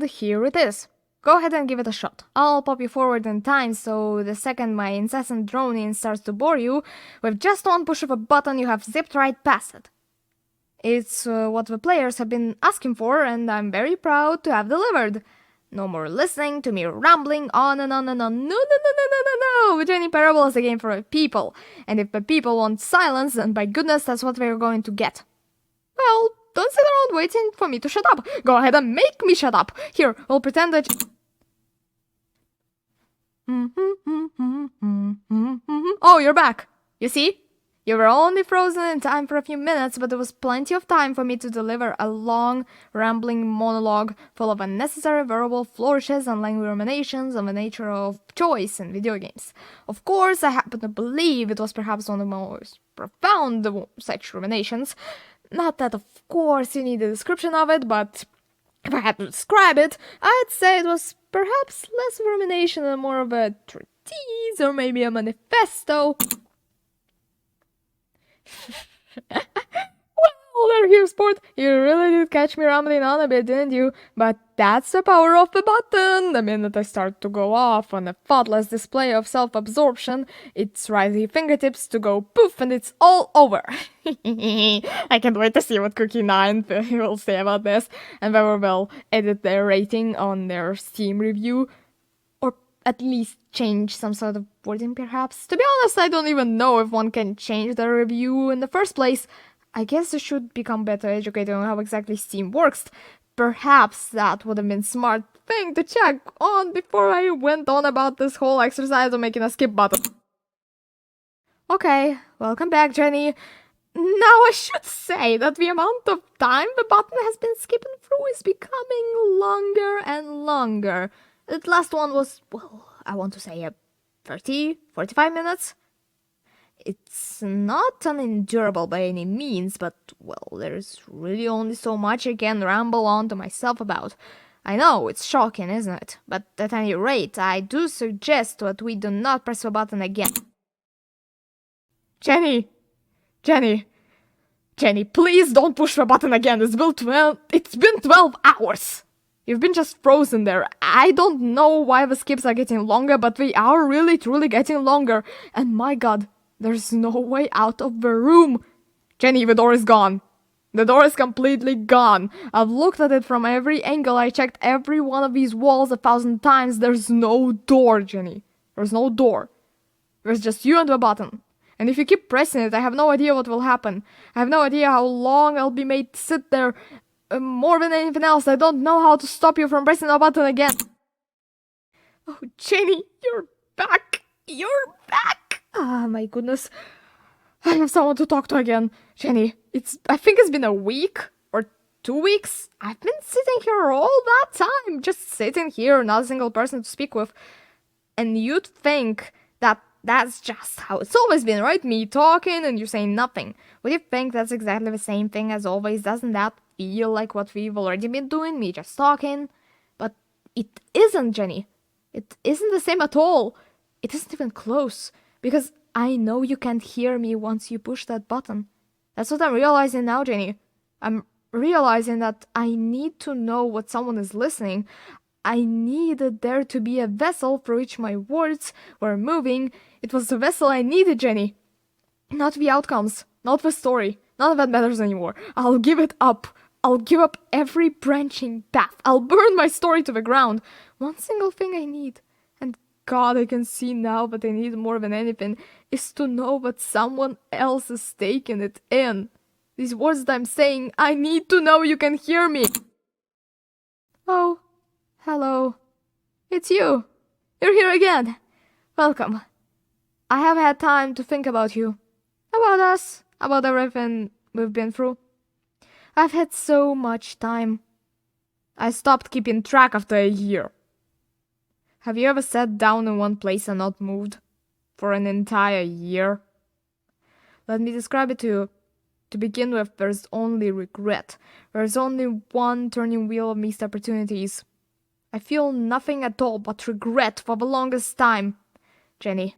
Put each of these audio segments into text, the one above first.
and here it is. Go ahead and give it a shot. I'll pop you forward in time, so the second my incessant droning starts to bore you, with just one push of a button you have zipped right past it. It's what the players have been asking for, and I'm very proud to have delivered. No more listening to me rambling on and on and on. No. The Jenny Parable is a game for the people, and if the people want silence, then by goodness, that's what we're going to get. Well, don't sit around waiting for me to shut up. Go ahead and make me shut up. Here, we'll pretend that... Oh, you're back. You see? You were only frozen in time for a few minutes, but there was plenty of time for me to deliver a long, rambling monologue full of unnecessary verbal flourishes and languid ruminations on the nature of choice in video games. Of course, I happen to believe it was perhaps one of the most profound such ruminations. Not that, of course, you need a description of it, but if I had to describe it, I'd say it was perhaps less rumination and more of a treatise or maybe a manifesto. Well, there here, sport. You really did catch me rambling on a bit, didn't you? But that's the power of the button. The minute I start to go off on a thoughtless display of self-absorption, it's right at your fingertips to go poof and it's all over. I can't wait to see what Cookie9 will say about this, and whether they'll edit their rating on their Steam review, or at least change some sort of wording perhaps. To be honest, I don't even know if one can change their review in the first place. I guess I should become better educated on how exactly Steam works. Perhaps that would have been a smart thing to check on before I went on about this whole exercise of making a skip button. Okay, welcome back, Jenny. Now I should say that the amount of time the button has been skipping through is becoming longer and longer. That last one was, well, I want to say 30, 45 minutes. It's not unendurable by any means, but, well, there's really only so much I can ramble on to myself about. I know, it's shocking, isn't it? But at any rate, I do suggest that we do not press the button again. Jenny, please don't push the button again. It's been 12 hours. You've been just frozen there. I don't know why the skips are getting longer, but they are really truly getting longer. And my god, there's no way out of the room. Jenny, the door is gone. The door is completely gone. I've looked at it from every angle. I checked every one of these walls 1,000 times. There's no door, Jenny. There's no door. There's just you and the button. And if you keep pressing it, I have no idea what will happen. I have no idea how long I'll be made to sit there. More than anything else, I don't know how to stop you from pressing the button again. Oh, Jenny, you're back. You're back. Ah, my goodness. I have someone to talk to again. Jenny, I think it's been a week or 2 weeks. I've been sitting here all that time, just sitting here, not a single person to speak with. And you'd think that that's just how it's always been, right? Me talking and you saying nothing. Would you think that's exactly the same thing as always? Doesn't that feel like what we've already been doing, me just talking? But it isn't, Jenny. It isn't the same at all. It isn't even close. Because I know you can't hear me once you push that button. That's what I'm realizing now, Jenny. I'm realizing that I need to know what someone is listening. I needed there to be a vessel through which my words were moving. It was the vessel I needed, Jenny. Not the outcomes, not the story. None of that matters anymore. I'll give it up. I'll give up every branching path. I'll burn my story to the ground. One single thing I need, and God, I can see now that I need more than anything, is to know that someone else is taking it in. These words that I'm saying, I need to know you can hear me. Oh, hello. It's you. You're here again. Welcome. I have had time to think about you. About us. About everything we've been through. I've had so much time. I stopped keeping track after a year. Have you ever sat down in one place and not moved? For an entire year? Let me describe it to you. To begin with, there's only regret. There's only one turning wheel of missed opportunities. I feel nothing at all but regret for the longest time. Jenny.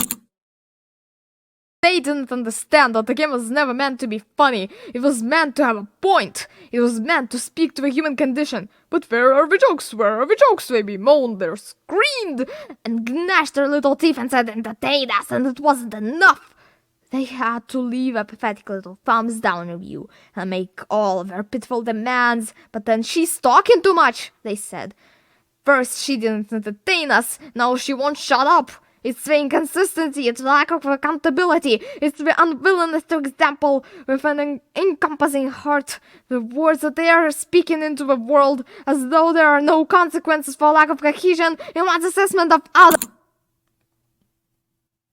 They didn't understand that the game was never meant to be funny. It was meant to have a point. It was meant to speak to the human condition. But where are the jokes? Where are the jokes? They bemoaned, they screamed, and gnashed their little teeth and said, entertain us, and it wasn't enough. They had to leave a pathetic little thumbs down review and make all of their pitiful demands. But then she's talking too much, they said. First she didn't entertain us, now she won't shut up. It's the inconsistency, it's the lack of accountability, it's the unwillingness to example with an encompassing heart the words that they are speaking into the world as though there are no consequences for lack of cohesion in one's assessment of others.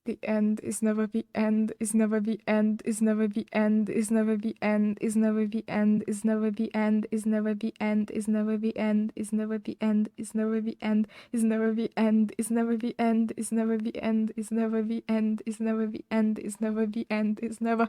The end is never the end, is never the end, is never the end, is never the end, is never the end, is never the end, is never the end, is never the end, is never the end, is never the end, is never the end, is never the end, is never the end, is never the end, is never the end, is never the end, is never